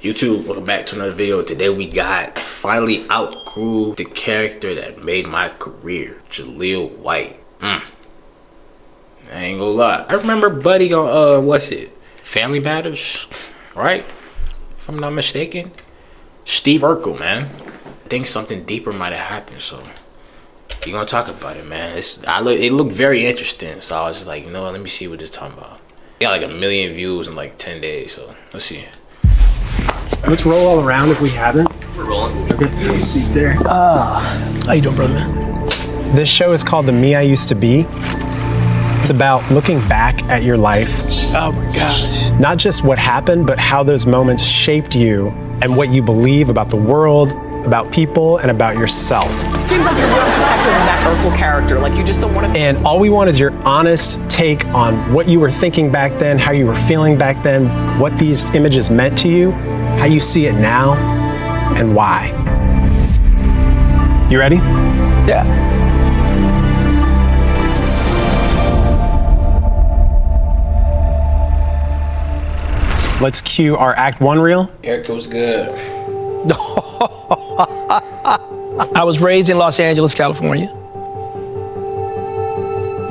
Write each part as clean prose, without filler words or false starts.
YouTube, welcome back to another video. Today I finally outgrew the character that made my career, Jaleel White. I ain't gonna lie. I remember Buddy on, what's it? Family Matters, right? If I'm not mistaken. Steve Urkel, man. I think something deeper might have happened, so we're gonna talk about it, man. It looked very interesting, so I was just like, you know what, let me see what this talking about. It got like 1 million views in like 10 days, so let's see. Let's roll all around if we haven't. We're rolling. Okay, have a seat there. How you doing, brother, man? This show is called The Me I Used to Be. It's about looking back at your life. Oh my gosh. Not just what happened, but how those moments shaped you and what you believe about the world, about people, and about yourself. Seems like you're really protective of that Urkel character. Like you just don't want to. And all we want is your honest take on what you were thinking back then, how you were feeling back then, what these images meant to you, how you see it now, and why. You ready? Yeah. Let's cue our Act 1 reel. Eric was good. I was raised in Los Angeles, California.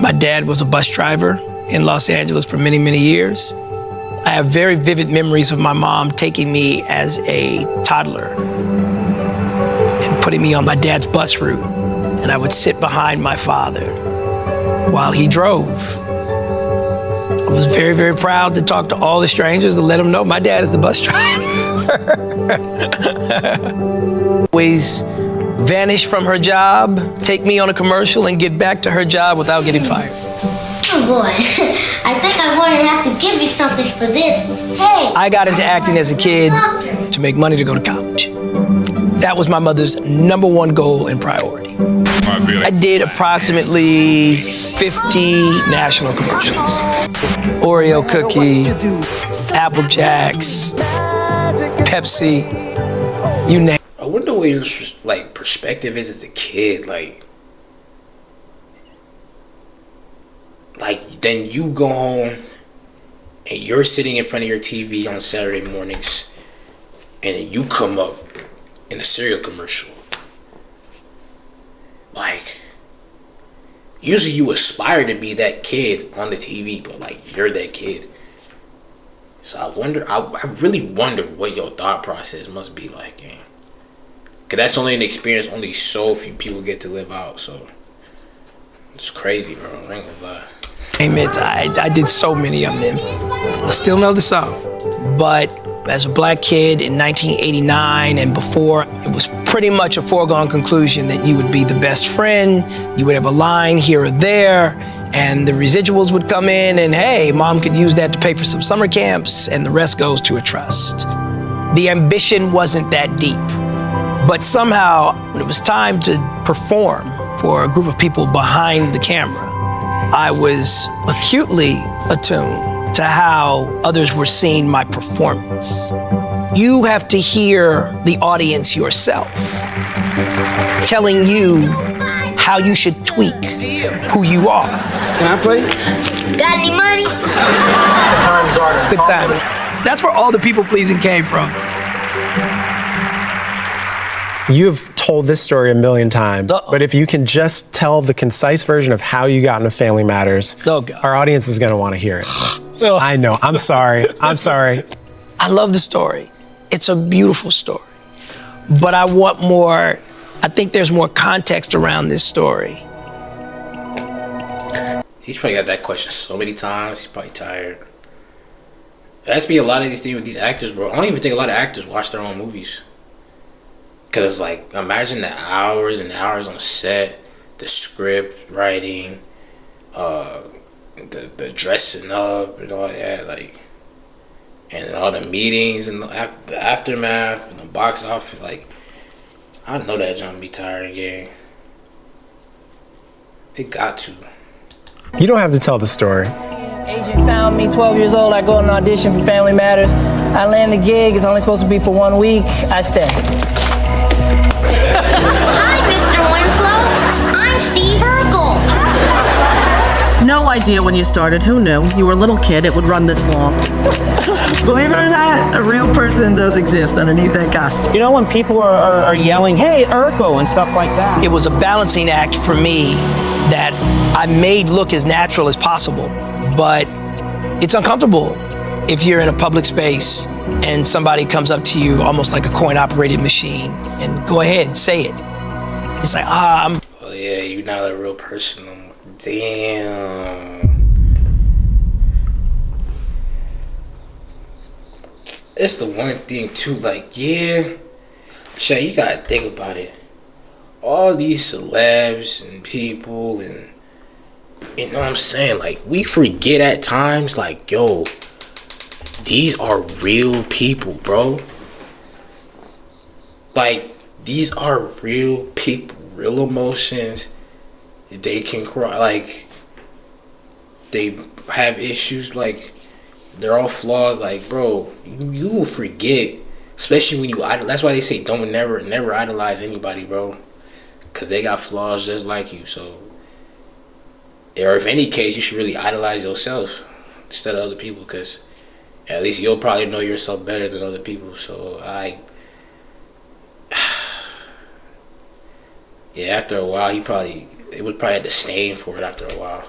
My dad was a bus driver in Los Angeles for many, many years. I have very vivid memories of my mom taking me as a toddler and putting me on my dad's bus route. And I would sit behind my father while he drove. I was very, very proud to talk to all the strangers to let them know my dad is the bus driver. Always vanish from her job, take me on a commercial, and get back to her job without getting fired. Oh boy, I think I'm going to have to give you something for this. Hey! I got into acting as a kid to make money to go to college. That was my mother's #1 goal and priority. I did approximately 50 national commercials. Oreo cookie, Apple Jacks, Pepsi, you name it. I wonder what your like perspective is as a kid, like then you go home and you're sitting in front of your TV on Saturday mornings and then you come up in a cereal commercial. Like, usually you aspire to be that kid on the TV, but like you're that kid. So I really wonder what your thought process must be like, man. Cause that's only an experience only so few people get to live out, so it's crazy, bro. I ain't gonna lie. I did so many of them. I still know the song. But as a black kid in 1989 and before, it was pretty much a foregone conclusion that you would be the best friend, you would have a line here or there, and the residuals would come in and hey, mom could use that to pay for some summer camps, and the rest goes to a trust. The ambition wasn't that deep. But somehow, when it was time to perform for a group of people behind the camera, I was acutely attuned to how others were seeing my performance. You have to hear the audience yourself telling you how you should tweak who you are. Can I play? Got any money? Good timing. That's where all the people pleasing came from. You've told this story 1 million times, but if you can just tell the concise version of how you got into Family Matters, our audience is gonna wanna hear it. I know, I'm sorry, I'm sorry. I love the story. It's a beautiful story, but I want more. I think there's more context around this story. He's probably got that question so many times, he's probably tired. There has to be a lot of these things with these actors, bro. I don't even think a lot of actors watch their own movies. Cause like, imagine the hours and hours on set, the script writing, the dressing up and all that, like, and all the meetings and the aftermath and the box office. Like, I know that John be tired again. It got to. You don't have to tell the story. Agent found me 12 years old. I go on an audition for Family Matters. I land the gig. It's only supposed to be for 1 week. I stay. Hi, Mr. Winslow. I'm Steve Urkel. No idea when you started. Who knew? You were a little kid. It would run this long. Believe it or not, a real person does exist underneath that costume. You know when people are yelling, hey, Urkel, and stuff like that? It was a balancing act for me that I made look as natural as possible, but it's uncomfortable if you're in a public space and somebody comes up to you almost like a coin-operated machine and go ahead, say it. It's like, I'm... Oh yeah, you're not a real person no more. Damn. It's the one thing too, like, yeah, Shay, you gotta think about it. All these celebs and people and, you know what I'm saying, like, we forget at times, like, yo, these are real people, bro. Like, these are real people, real emotions. They can cry, like, they have issues, like, they're all flawed, like, bro, you will forget, especially when you idolize. That's why they say don't never idolize anybody, bro, because they got flaws just like you. So, or if any case, you should really idolize yourself instead of other people, because at least you'll probably know yourself better than other people. So yeah, after a while, it would probably have disdain for it after a while.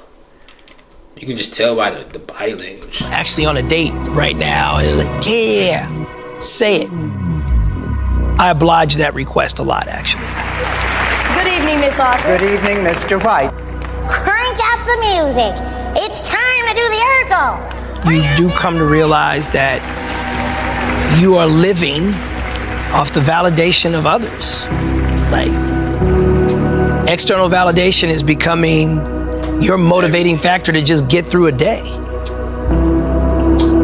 You can just tell by the body language. Actually on a date right now, it's like, yeah, say it. I oblige that request a lot, actually. Good evening, Miss Audrey. Good evening, Mr. White. Crank out the music. It's time to do the Urkel. You do come to realize that you are living off the validation of others. Like, external validation is becoming your motivating factor to just get through a day.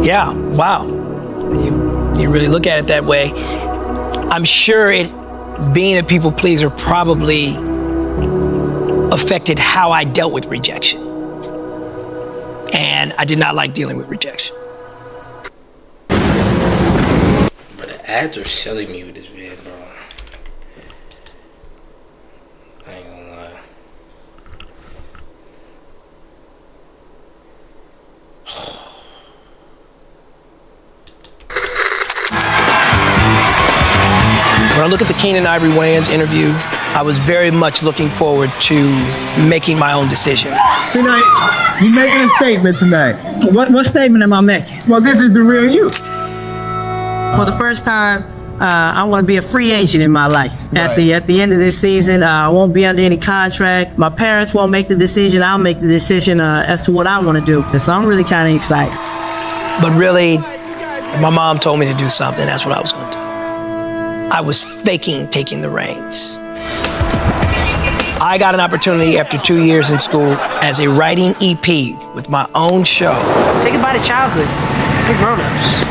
Yeah, wow. You really look at it that way. I'm sure being a people pleaser probably affected how I dealt with rejection. And I did not like dealing with rejection. But the ads are selling me with this vid, bro. I ain't gonna lie. When I look at the Keenen Ivory Wayans interview, I was very much looking forward to making my own decisions. Tonight, you're making a statement tonight. What statement am I making? Well, this is the real you. For the first time, I want to be a free agent in my life. Right. At the end of this season, I won't be under any contract. My parents won't make the decision. I'll make the decision as to what I want to do. So I'm really kind of excited. But really, if my mom told me to do something, that's what I was going to do. I was faking taking the reins. I got an opportunity after 2 years in school as a writing EP with my own show. Say goodbye to childhood. Hey, grown-ups.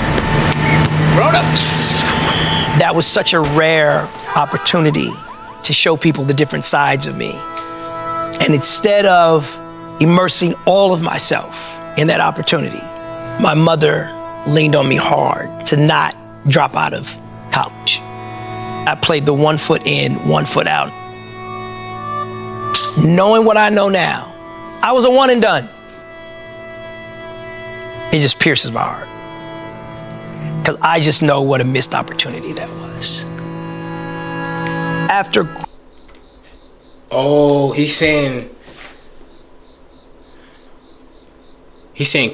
Grown-ups. That was such a rare opportunity to show people the different sides of me. And instead of immersing all of myself in that opportunity, my mother leaned on me hard to not drop out of college. I played the 1 foot in, 1 foot out. Knowing what I know now, I was a one and done. It just pierces my heart. Because I just know what a missed opportunity that was. After... Oh, he's saying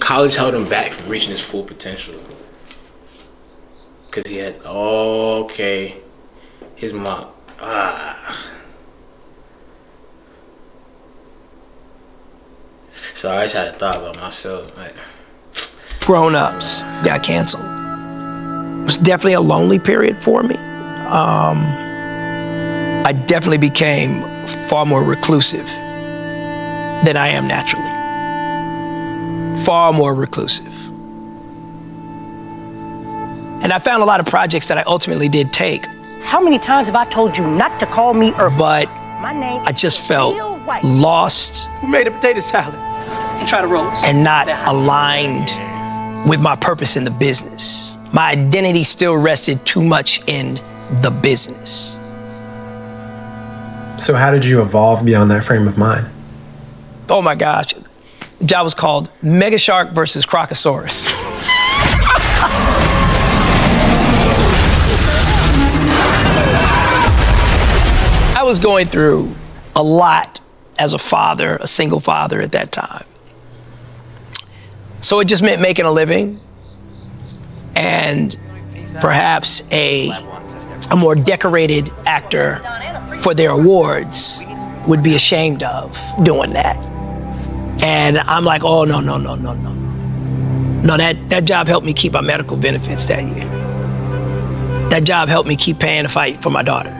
college held him back from reaching his full potential. Because he had... Oh, okay. His mom. So I just had a thought about myself. Like, Grown-ups got canceled. It was definitely a lonely period for me. I definitely became far more reclusive than I am naturally. Far more reclusive. And I found a lot of projects that I ultimately did take. How many times have I told you not to call me Urkel? But My name I just felt lost. Who made a potato salad? You try to roast. And not aligned with my purpose in the business. My identity still rested too much in the business. So how did you evolve beyond that frame of mind? Oh my gosh. The job was called Mega Shark versus Crocosaurus. I was going through a lot as a father, a single father at that time. So it just meant making a living and perhaps a more decorated actor for their awards would be ashamed of doing that. And I'm like, oh, no. No, that job helped me keep my medical benefits that year. That job helped me keep paying to fight for my daughter.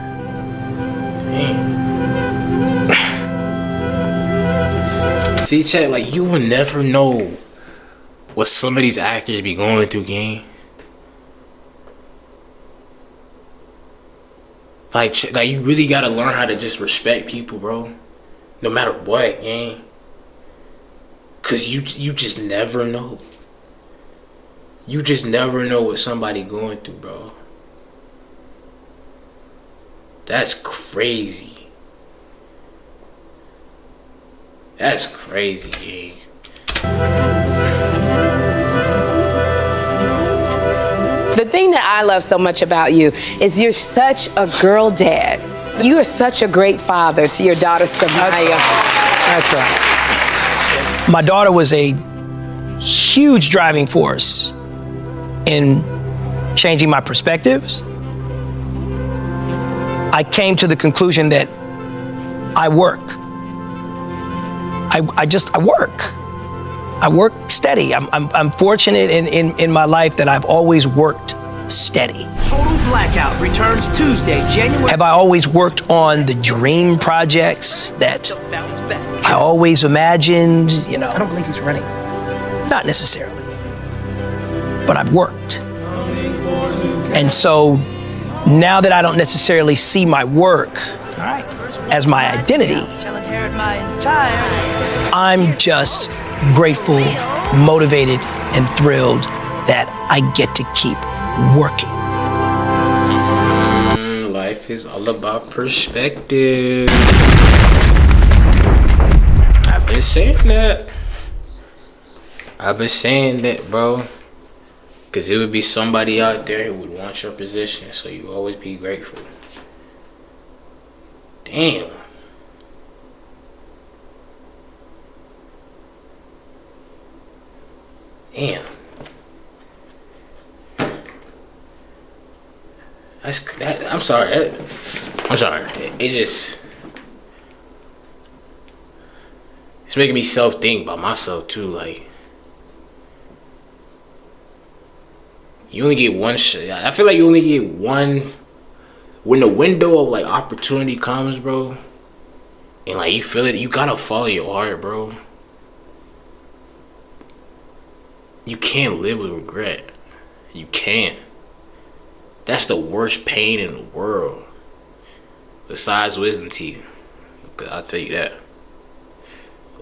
See, chat, like, you will never know what some of these actors be going through, gang. Like, you really gotta learn how to just respect people, bro. No matter what, gang. Cause you just never know. You just never know what somebody going through, bro. That's crazy. That's crazy, gang. The thing that I love so much about you is you're such a girl dad. You are such a great father to your daughter, Samaya. That's right. My daughter was a huge driving force in changing my perspectives. I came to the conclusion that I work. I work. I work steady. I'm fortunate in my life that I've always worked steady. Total Blackout returns Tuesday, January. Have I always worked on the dream projects that I always imagined, you know? I don't believe he's running. Not necessarily. But I've worked. And so now that I don't necessarily see my work as my identity, I'm just grateful, motivated, and thrilled that I get to keep working. Life is all about perspective. I've been saying that, bro. Because it would be somebody out there who would want your position, so you always be grateful. Damn. Damn. I'm sorry. It's making me self-think about myself too. Like, you only get one shot. I feel like you only get one. When the window of like opportunity comes, bro, and like you feel it, you gotta follow your heart, bro. You can't live with regret. You can't. That's the worst pain in the world. Besides wisdom teeth. I'll tell you that.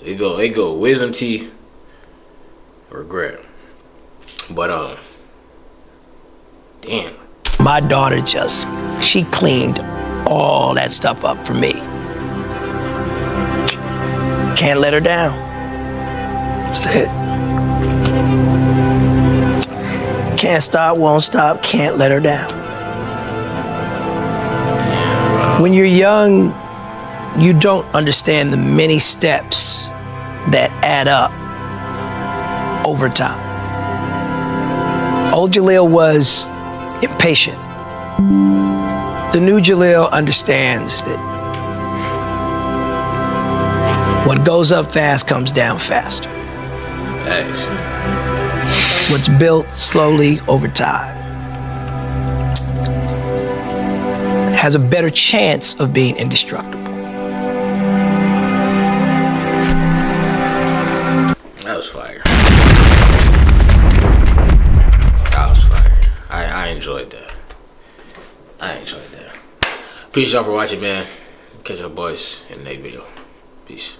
It go wisdom teeth, regret. But damn. My daughter she cleaned all that stuff up for me. Can't let her down. That's it. Can't stop, won't stop, can't let her down. When you're young, you don't understand the many steps that add up over time. Old Jaleel was impatient. The new Jaleel understands that what goes up fast comes down faster. Thanks. What's built slowly over time has a better chance of being indestructible. That was fire. That was fire. I enjoyed that. Appreciate y'all for watching, man. Catch y'all boys in the next video. Peace.